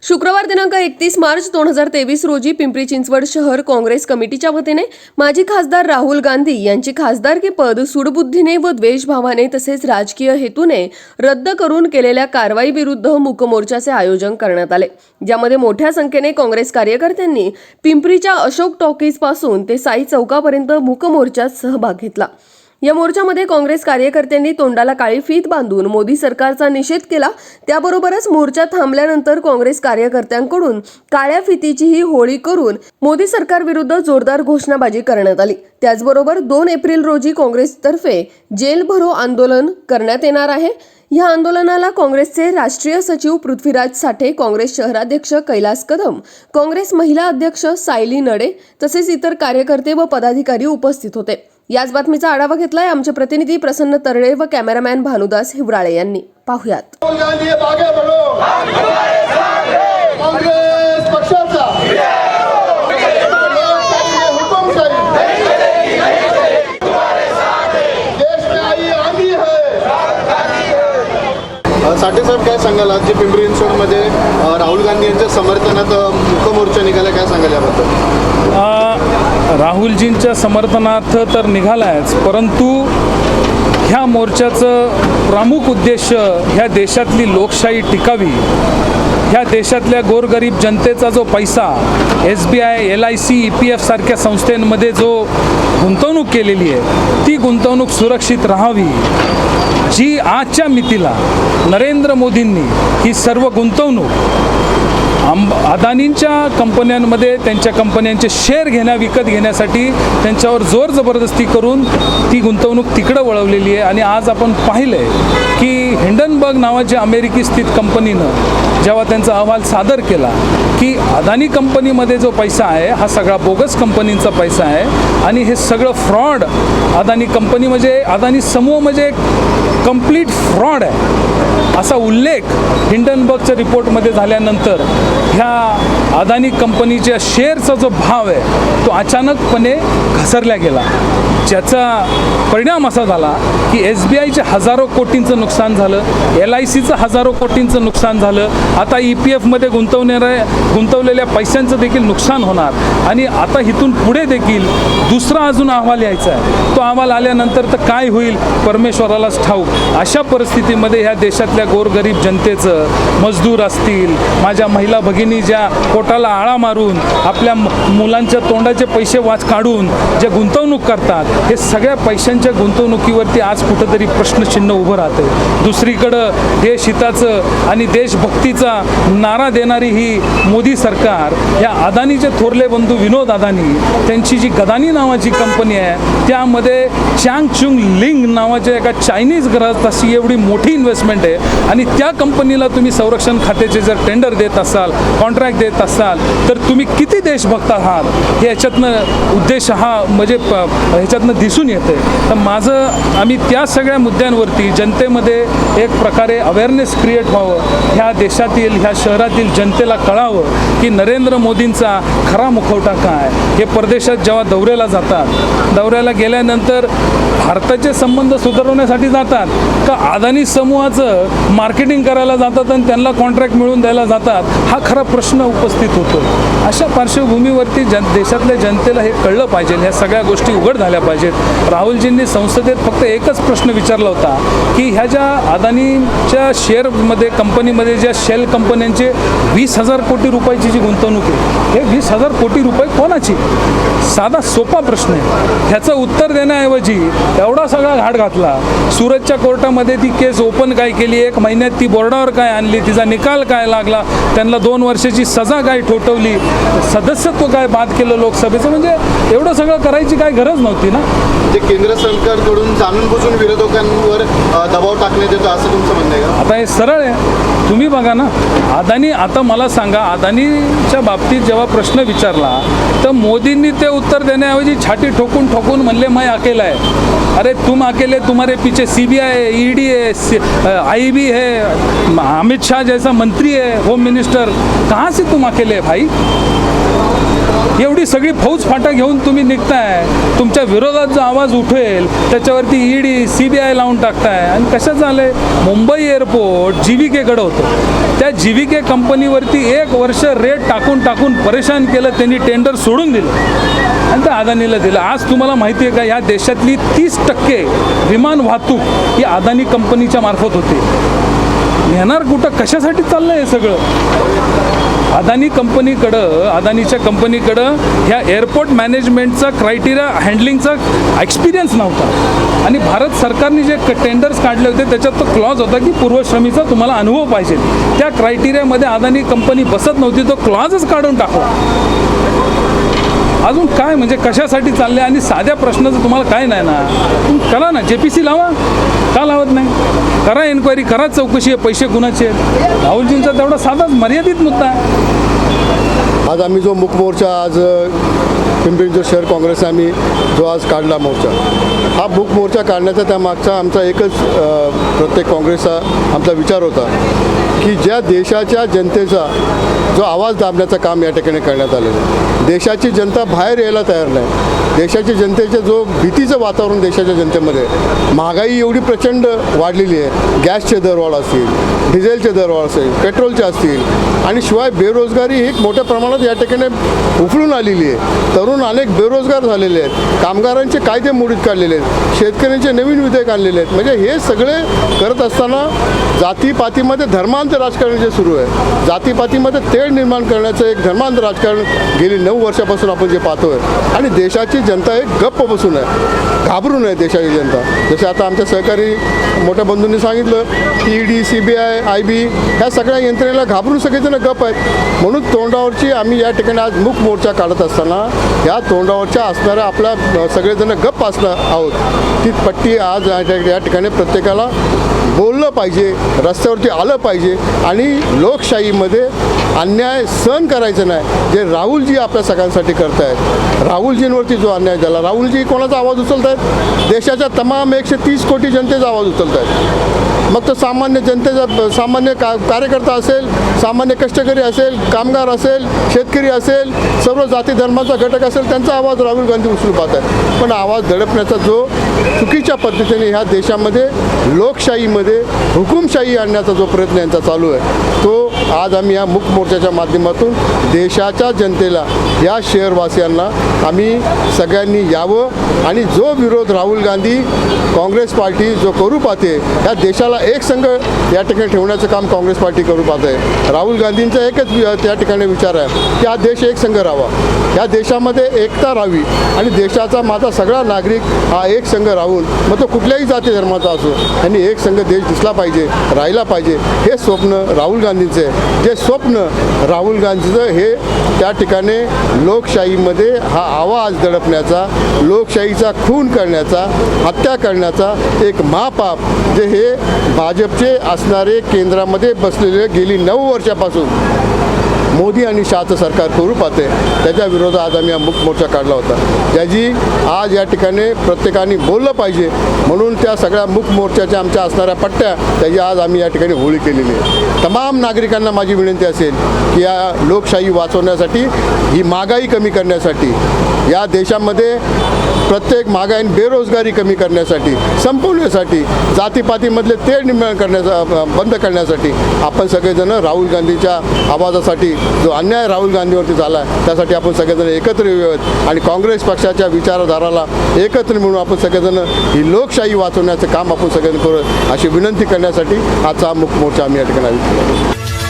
शुक्रवार दिनांक 31 मार्च 2023 रोजी पिंपरी चिंचवड शहर काँग्रेस कमिटीच्या वतीने माजी खासदार राहुल गांधी यांची खासदारकी पद सूडबुद्धीने व द्वेषभावाने तसेच राजकीय हेतूने रद्द करून केलेल्या कारवाईविरुद्ध मूक मोर्चाचे आयोजन करण्यात आले, ज्यामध्ये मोठ्या संख्येने काँग्रेस कार्यकर्त्यांनी पिंपरीच्या अशोक टॉकीज पासून ते साई चौकापर्यंत मूक मोर्चात सहभाग घेतला। या मोर्चामध्ये काँग्रेस कार्यकर्त्यांनी तोंडाला काळी फीत बांधून मोदी सरकारचा निषेध केला। त्याबरोबरच मोर्चा थांबल्यानंतर काँग्रेस कार्यकर्त्यांकडून काळ्या फितीचीही होळी करून मोदी सरकारविरुद्ध जोरदार घोषणाबाजी करण्यात आली। त्याचबरोबर 2 एप्रिल रोजी काँग्रेसतर्फे जेल भरो आंदोलन करण्यात येणार आहे। या आंदोलनाला काँग्रेसचे राष्ट्रीय सचिव पृथ्वीराज साठे, काँग्रेस शहराध्यक्ष कैलास कदम, काँग्रेस महिला अध्यक्ष सायली नडे तसेच इतर कार्यकर्ते व पदाधिकारी उपस्थित होते। याच बातमीचा आढावा घेतलाय आमचे प्रतिनिधी प्रसन्न तरळे व कॅमेरामॅन भानुदास हिवराळे यांनी। पाहुयात। साठे साहेब, काय सांगाल आज जे पिंपरी चिंचवडमध्ये राहुल गांधी यांच्या समर्थनात मूक मोर्चा निघाला, काय सांगाल याबद्दल? राहुलजींच्या समर्थनार्थ तर निघालायच, परंतु ह्या मोर्चाचं प्रमुख उद्देश ह्या देशातली लोकशाही टिकावी, ह्या देशातल्या गोरगरीब जनतेचा जो पैसा SBI, LIC, EPF सारख्या संस्थांमध्ये जो गुंतवणूक केलेली आहे ती गुंतवणूक सुरक्षित राहावी। जी आजच्या मितीला नरेंद्र मोदींनी ही सर्व गुंतवणूक अदानींच्या कंपन्यांमध्ये त्यांच्या कंपन्यांचे शेअर विकत घेण्यासाठी त्यांच्यावर जोर जबरदस्ती करून ती गुंतवणूक तिकडं वळवलेली आहे। आणि आज आपण पाहिलंय की हिंडनबर्ग नावाच्या अमेरिकी स्थित कंपनीनं जेव्हा त्यांचा अहवाल सादर केला की अदानी कंपनीमध्ये जो पैसा आहे हा सगळा बोगस कंपनींचा पैसा आहे आणि हे सगळं फ्रॉड अदानी कंपनी म्हणजे अदानी समूह म्हणजे कंप्लीट फ्रॉड आहे असा उल्लेख हिंडनबर्गच्या रिपोर्टमध्ये झाल्यानंतर ह्या अदानी कंपनीच्या शेअरचा जो भाव आहे तो अचानकपणे घसरला गेला, ज्याचा परिणाम असा झाला की SBIचे हजारो कोटींचं नुकसान झालं, LICचं हजारो कोटींचं नुकसान झालं, आता EPFमध्ये गुंतवलेल्या पैशांचं देखील नुकसान होणार आणि आता इथून पुढे देखील दुसरा अजून अहवाल यायचा आहे। तो अहवाल आल्यानंतर तर काय होईल परमेश्वरालाच ठाऊक। अशा परिस्थितीमध्ये ह्या देशातल्या गोरगरीब जनतेचं, मजदूर असतील, माझ्या महिला भगिनी ज्या पोटाला आळा मारून आपल्या मुलांच्या तोंडाचे पैसे काढून जे गुंतवणूक करतात, हे सगळ्या पैशांच्या गुंतवणुकीवरती आज कुठंतरी प्रश्नचिन्ह उभं राहतं। दुसरीकडं देशहिताचं आणि देशभक्तीचा नारा देणारी ही मोदी सरकार या अदानीचे थोरले बंधू विनोद अदानी त्यांची जी गदानी नावाची कंपनी आहे त्यामध्ये चांग चुंग लिंग नावाच्या एका चायनीज ग्राहकाची एवढी मोठी इन्व्हेस्टमेंट आहे आणि त्या कंपनीला तुम्ही संरक्षण खात्याचे जर टेंडर देत असाल, कॉन्ट्रॅक्ट देत असाल तर तुम्ही किती देशभक्त आहात हे याच्यातनं उद्देश हा म्हणजे ह्याच्यातनं दिसून येते। तर आम्ही त्या सगळ्या मुद्द्यांवरती जनतेमध्ये एक प्रकारे अवेअरनेस क्रिएट व्हावं, ह्या देशातील ह्या शहरातील जनतेला कळावं की नरेंद्र मोदींचा खरा मुखवटा काय। हे परदेशात जेव्हा दौऱ्याला जातात, दौऱ्याला गेल्यानंतर भारताचे संबंध सुधारवण्यासाठी जातात का अदानी समूहाचं मार्केटिंग करायला जातात आणि त्यांना कॉन्ट्रॅक्ट मिळवून द्यायला जातात, हा खरा प्रश्न उपस्थित होतो। अशा पार्श्वभूमीवरती जनतेला हे कळलं पाहिजे, ह्या सगळ्या गोष्टी उघड झाल्या पाहिजेत। राहुलजींनी संसदेत फक्त एकच प्रश्न विचारला होता की ह्या ज्या अदानीच्या शेअरमध्ये कंपनीमध्ये ज्या शेल कंपन्यांचे 20,000 कोटी रुपयाची जी गुंतवणूक आहे, हे 20,000 कोटी रुपये कोणाची? साधा सोपा प्रश्न आहे। ह्याचं उत्तर देण्याऐवजी एवढा सगळा घाट घातला। सुरतच्या कोर्टामध्ये ती केस ओपन काय केली, 1 महिन्यात ती बोर्डावर काय आणली, तिचा निकाल काय लागला, त्यांना 2 वर्षाची सजा काय ठोठवली, सदस्यत्व काय बाद केलं लोकसभेचं, म्हणजे एवढं सगळं करायची काय गरज नव्हती ना। ते केंद्र सरकारकडून जाणून बुजून विरोधकांवर दबाव टाकण्यात येतो असं तुमचं म्हणणं आहे का? आता हे सरळ आहे, तुम्ही बघा ना, अदानी, आता मला सांगा, अदानीच्या बाबतीत जेव्हा प्रश्न विचारला तर मोदींनी ते उत्तर देण्याऐवजी छाती ठोकून म्हणले मैं अकेला है। अरे तुम अकेले, तुम्हारे पीछे CBI है, ED है, IB है, अमित शाह जैसा मंत्री है, होम मिनिस्टर, कहाँ से तुम अकेले है भाई? एवढी सगळी फौज फाटा घेऊन तुम्ही निघताय, तुमच्या विरोधात जो आवाज उठेल त्याच्यावरती ED CBI लावून टाकताय. आणि कशाचं झालंय, मुंबई एअरपोर्ट GVKकडं होतं, त्या GVK कंपनीवरती 1 वर्ष रेट टाकून परेशान केलं, त्यांनी टेंडर सोडून दिलं आणि त्या अदानीला दिलं. आज तुम्हाला माहिती आहे का, या देशातली 30% विमान वाहतूक ही अदानी कंपनीच्या मार्फत होते. नेणार कुठं, कशासाठी चाललं हे सगळं? अदानीच्या कंपनीकडं ह्या एअरपोर्ट मॅनेजमेंटचा क्रायटेरिया हँडलिंगचा एक्सपिरियन्स नव्हता. आणि भारत सरकारने जे टेंडर्स काढले होते त्याच्यात तो क्लॉज होता की पूर्वश्रमीचा तुम्हाला अनुभव पाहिजे. त्या क्रायटेरियामध्ये अदानी कंपनी बसत नव्हती, तो क्लॉजच काढून टाकला. अजून काय म्हणजे कशासाठी चालले? आणि साध्या प्रश्नाचं तुम्हाला काय नाही ना, तुम्ही करा ना, JPC लावा, का लावत नाही? करा एन्क्वायरी, करा चौकशी, आहे पैसे कुणाचे आहेत. राहुलजींचा तेवढा साधाच मर्यादित मुद्दा आहे. आज आम्ही जो मूक मोर्चा आज पिंपरी चिंचवड शहर काँग्रेसने आम्ही जो आज काढला मोर्चा, हा मूक मोर्चा काढण्याचा त्यामागचा आमचा एकच प्रत्येक काँग्रेसचा आमचा विचार होता की ज्या देशाच्या जनतेचा जो आवाज दाबण्याचं काम या ठिकाणी करण्यात आलेलं आहे. देशाची जनता बाहेर यायला तयार नाही. देशाच्या जनतेचे जो भीतीचं वातावरण देशाच्या जनतेमध्ये, महागाई एवढी प्रचंड वाढलेली आहे, गॅसचे दरवाढ असतील, डिझेलचे दरवाढ असेल, पेट्रोलचे असतील, आणि शिवाय बेरोजगारी ही मोठ्या प्रमाणात या ठिकाणी उफळून आलेली आहे. तरुण अनेक बेरोजगार झालेले आहेत, कामगारांचे कायदे मोडीत काढलेले आहेत, शेतकऱ्यांचे नवीन विधेयक आणलेले आहेत. म्हणजे हे सगळे करत असताना जातीपातीमध्ये धर्मांतर राजकारण जे सुरू आहे, जातीपातीमध्ये तेढ निर्माण करण्याचं एक धर्मांतर राजकारण गेली 9 वर्षापासून आपण जे पाहतोय. आणि देशाची जनता एक गप्प बसून आहे, घाबरून आहे देशाची जनता. जसे आता आमच्या सहकारी मोठ्या बंधूंनी सांगितलं की ED CBI IB ह्या सगळ्या यंत्रणेला घाबरून सगळेजण गप्प आहेत. म्हणून तोंडावरची आम्ही या ठिकाणी आज मूक मोर्चा काढत असताना या तोंडावरच्या असणाऱ्या आपल्या सगळेजण गप्प असणार आहोत. ती पट्टी आज या ठिकाणी प्रत्येकाला बोललं पाहिजे, रस्त्यावरती आलं पाहिजे. आणि लोकशाहीमध्ये अन्याय सहन करायचं नाही. जे राहुलजी आपल्या सगळ्यांसाठी करत आहेत, राहुलजींवरती जो अन्याय झाला, राहुलजी कोणाचा आवाज उचलत आहेत? देशाच्या तमाम 130 कोटी जनतेचा आवाज उचलत आहेत. मग तो सामान्य जनतेचा, सामान्य कार्यकर्ता असेल, सामान्य कष्टकरी असेल, कामगार असेल, शेतकरी असेल, सर्व जाती धर्माचा घटक असेल, त्यांचा आवाज राहुल गांधी उचलून पाहत आहेत. पण आवाज दडपण्याचा जो चुकीच्या पद्धतीने ह्या देशामध्ये लोकशाहीमध्ये हुकुमशाही आणण्याचा जो प्रयत्न यांचा चालू आहे, तो आज आम्ही या मूक मोर्चाच्या माध्यमातून देशाच्या जनतेला, या शहरवासियांना आम्ही सगळ्यांनी यावं. आणि जो विरोध राहुल गांधी काँग्रेस पार्टी जो करू पाहते, या देशाला एक संघ या ठिकाणी ठेवण्याचं काम काँग्रेस पार्टी करू पाहते. राहुल गांधींचा एकच त्या ठिकाणी विचार आहे की हा देश एक संघ राहावा, या देशामध्ये एकता राहावी आणि देशाचा माझा सगळा नागरिक हा एक संघ राहून, मग तो कुठल्याही जाती धर्माचा असो, यांनी एक संघ देश दिसला पाहिजे, राहिला पाहिजे. हे स्वप्न राहुल गांधींचे आहे. जे स्वप्न राहुल गांधीचं हे त्या ठिकाणी लोकशाहीमध्ये हा आवाज दडपण्याचा, लोकशाहीचा खून करण्याचा, हत्या करण्याचा एक महापाप जे हे भाजपचे असणारे केंद्रामध्ये बसलेले गेली 9 वर्षापासून मोदी आणि शहाचं सरकार करू पाहते, त्याच्या विरोधात आज आम्ही हा मूक मोर्चा काढला होता, ज्याची आज या ठिकाणी प्रत्येकाने बोललं पाहिजे. म्हणून त्या सगळ्या मूक मोर्चाच्या आमच्या असणाऱ्या पट्ट्या त्याची आज आम्ही या ठिकाणी होळी केलेली आहे. तमाम नागरिकांना माझी विनंती असेल की या लोकशाही वाचवण्यासाठी, ही महागाई कमी करण्यासाठी, या देशामध्ये प्रत्येक महागाई बेरोजगारी कमी करण्यासाठी, संपवण्यासाठी, जातीपातीमधले तेढ निर्माण करण्याचा बंद करण्यासाठी आपण सगळेजण राहुल गांधीच्या आवाजासाठी, जो अन्याय राहुल गांधीवरती झाला आहे त्यासाठी आपण सगळेजण एकत्र येऊयात आणि काँग्रेस पक्षाच्या विचारधाराला एकत्र मिळून आपण सगळेजण ही लोकशाही वाचवण्याचं काम आपण सगळ्यांनी करू, अशी विनंती करण्यासाठी आजचा मूक मोर्चा आम्ही या ठिकाणी आयोजित केला.